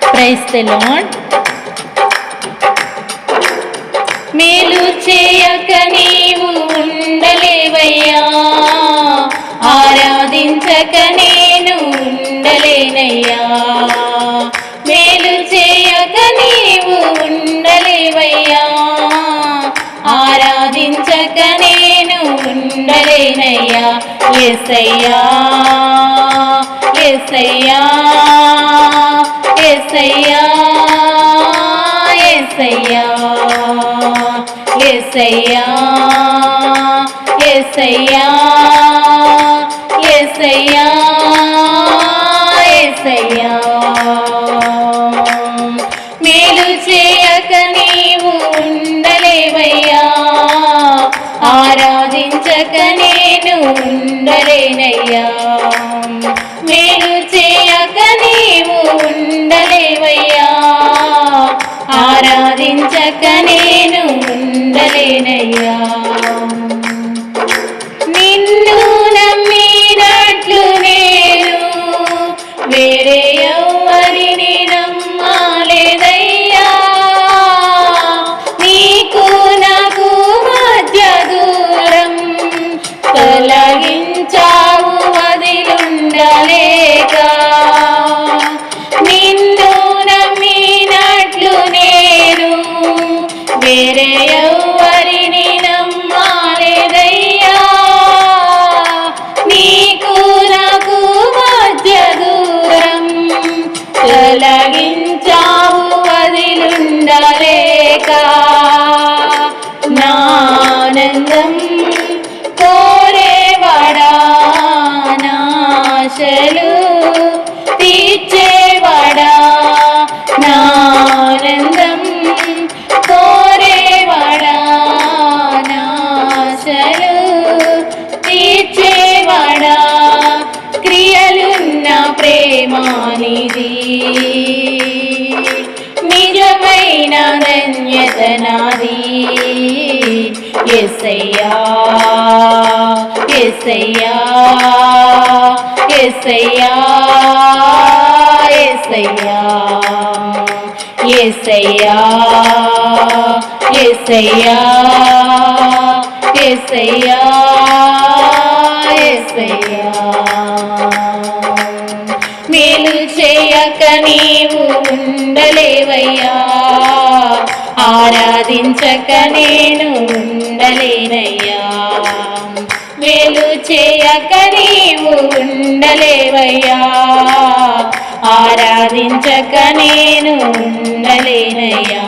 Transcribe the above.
Praise the lord. మేలు చేయక నీవు ఉండలేవయ్యా, ఆరాధించక నేను ఉండలేనయ్యా. మేలు చేయక నీవు ఉండలేవయ్యా, ఆరాధించక నేను ఉండలేనయ్యా. యేసయ్యా యేసయ్యా యేసయ్యా యేసయ్యా యేసయ్యా యేసయ్యా యేసయ్యా యేసయ్యా. మేలు చేయక నీవు ఉండలేవయ్యా, ఆరాధించక నేను ఉండలేనయ్యా. మేలు చేయక నీవు ఉండలేవయ్యా, ఆరాధించక నేను ఉండలేనయ్యా. నిన్ను నమ్మినట్లు నేను వేరే ఎవరిని నమ్మలేదయ్యా. నీకు నాకు మధ్య దూరం తొలగించావు వదిలుండలేక. నిన్ను నమ్మినట్లు నేను వేరే ఎవరిని నమ్మలేదయ్యా. నీకు నాకు మధ్య దూరం తొలగించావు వదిలుండలేక. నానందం కోరేవాడా, నాశలు తీర్చేవాడా. నానందం కోరేవాడా, నాశలు తీర్చేవాడా. క్రియలున్న ప్రేమానిది, నిజమైన ధన్యత నాది. యేసయ్యా యేసయ్యా యేసయ్యా యేసయ్యా యేసయ్యా యేసయ్యా యేసయ్యా యేసయ్యా. మేలు చేయక నీవు ఉండలేవయ్యా, ఆరాధించక నేను ఉండలేనయ్యా. మేలు చేయక నీవు ఉండలేవయ్యా, ఆరాధించక నేను ఉండలేనయ్యా.